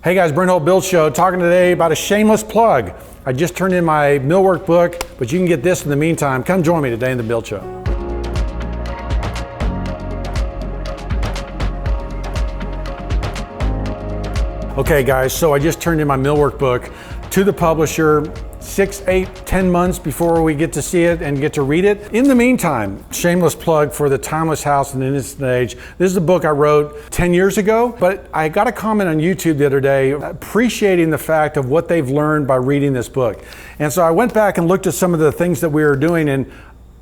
Hey guys, Brent Hull Build Show, talking today about a shameless plug. I just turned in my millwork book, but you can get this in the meantime. Come join me today in the Build Show. Okay guys, so I just turned in my millwork book to the publisher 6, 8, 10 months before we get to see it and get to read it. In the meantime, shameless plug for The Timeless House in the Instant Age. This is a book I wrote 10 years ago, but I got a comment on YouTube the other day appreciating the fact of what they've learned by reading this book. And so I went back and looked at some of the things that we were doing, and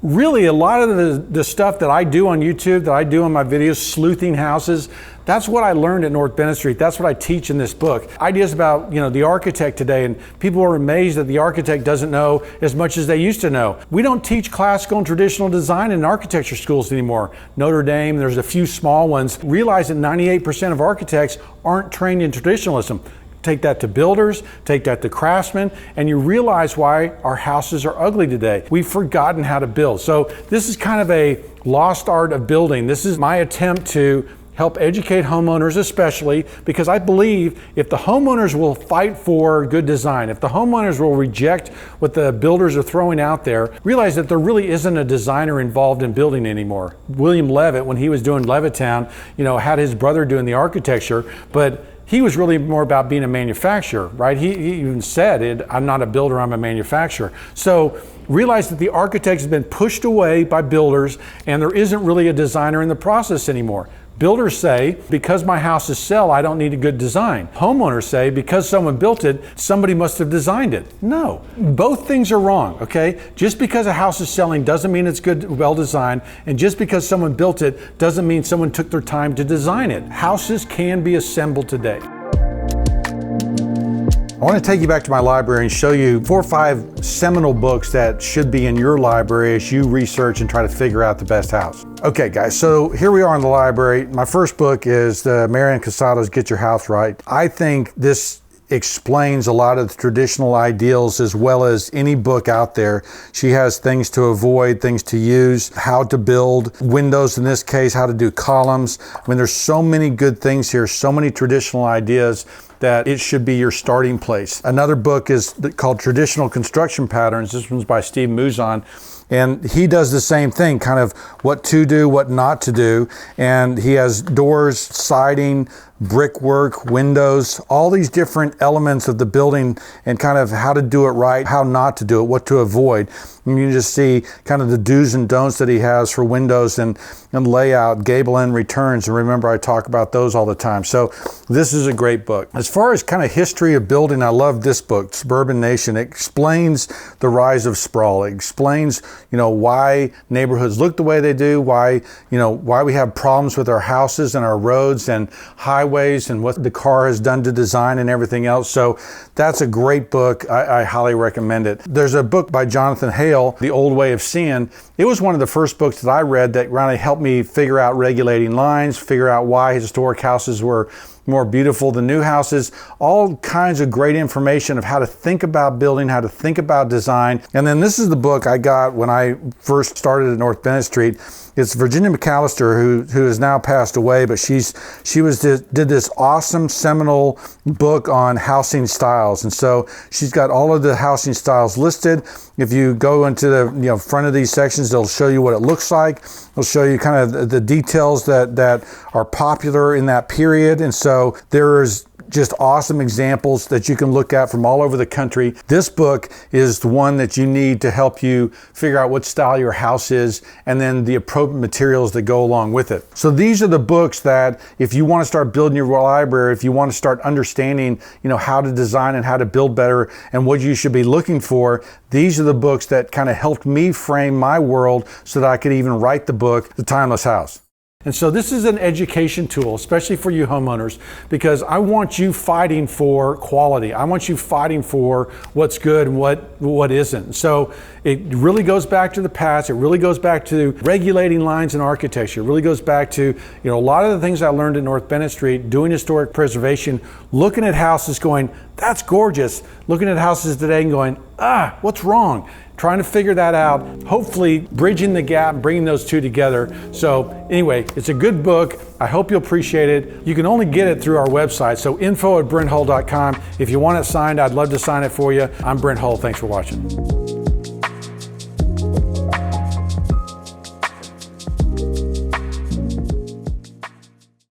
really a lot of the stuff that I do on YouTube, that I do on my videos, sleuthing houses, that's what I learned at North Bennett Street. That's what I teach in this book. Ideas about, the architect today, and people are amazed that the architect doesn't know as much as they used to know. We don't teach classical and traditional design in architecture schools anymore. Notre Dame, there's a few small ones. Realize that 98% of architects aren't trained in traditionalism. Take that to builders, take that to craftsmen, and you realize why our houses are ugly today. We've forgotten how to build. So this is kind of a lost art of building. This is my attempt to help educate homeowners, especially because I believe if the homeowners will fight for good design, if the homeowners will reject what the builders are throwing out there, realize that there really isn't a designer involved in building anymore. William Levitt, when he was doing Levittown, had his brother doing the architecture, but he was really more about being a manufacturer, right? He even said, I'm not a builder, I'm a manufacturer. So realize that the architect has been pushed away by builders, and there isn't really a designer in the process anymore. Builders say, because my houses sell, I don't need a good design. Homeowners say, because someone built it, somebody must have designed it. No, both things are wrong, okay? Just because a house is selling doesn't mean it's good, well designed, and just because someone built it doesn't mean someone took their time to design it. Houses can be assembled today. I want to take you back to my library and show you 4 or 5 seminal books that should be in your library as you research and try to figure out the best house. Okay guys, so here we are in the library. My first book is the Marian Casado's Get Your House Right. I think this explains a lot of the traditional ideals as well as any book out there. She has things to avoid, things to use, how to build windows in this case, how to do columns. I mean, there's so many good things here, so many traditional ideas that it should be your starting place. Another book is called Traditional Construction Patterns. This one's by Steve Muzan. And he does the same thing, kind of what to do, what not to do. And he has doors, siding, brickwork, windows, all these different elements of the building and kind of how to do it right, how not to do it, what to avoid. And you can just see kind of the do's and don'ts that he has for windows and layout, gable end returns. And remember, I talk about those all the time. So this is a great book. As far as kind of history of building, I love this book, Suburban Nation. It explains the rise of sprawl. It explains, why neighborhoods look the way they do, why we have problems with our houses and our roads and highways and what the car has done to design and everything else. So that's a great book. I highly recommend it. There's a book by Jonathan Hale, The Old Way of Seeing. It was one of the first books that I read that really helped me figure out regulating lines, figure out why historic houses were more beautiful than new houses, all kinds of great information of how to think about building, how to think about design. And then this is the book I got when I first started at North Bennett Street. It's Virginia McAllister, who has now passed away, but she did this awesome seminal book on housing styles. And so she's got all of the housing styles listed. If you go into the front of these sections, they'll show you what it looks like. They'll show you kind of the details that are popular in that period. And so there's just awesome examples that you can look at from all over the country. This book is the one that you need to help you figure out what style your house is and then the appropriate materials that go along with it. So these are the books that if you want to start building your library, if you want to start understanding, how to design and how to build better and what you should be looking for, these are the books that kind of helped me frame my world so that I could even write the book, The Timeless House. And so this is an education tool, especially for you homeowners, because I want you fighting for quality. I want you fighting for what's good and what isn't. So it really goes back to the past. It really goes back to regulating lines in architecture. It really goes back to, a lot of the things I learned at North Bennett Street, doing historic preservation, looking at houses going, That's gorgeous. Looking at houses today and going, what's wrong? Trying to figure that out, hopefully bridging the gap, bringing those two together. So anyway, it's a good book. I hope you'll appreciate it. You can only get it through our website, so info@brenthull.com. If you want it signed, I'd love to sign it for you. I'm Brent Hull. Thanks for watching.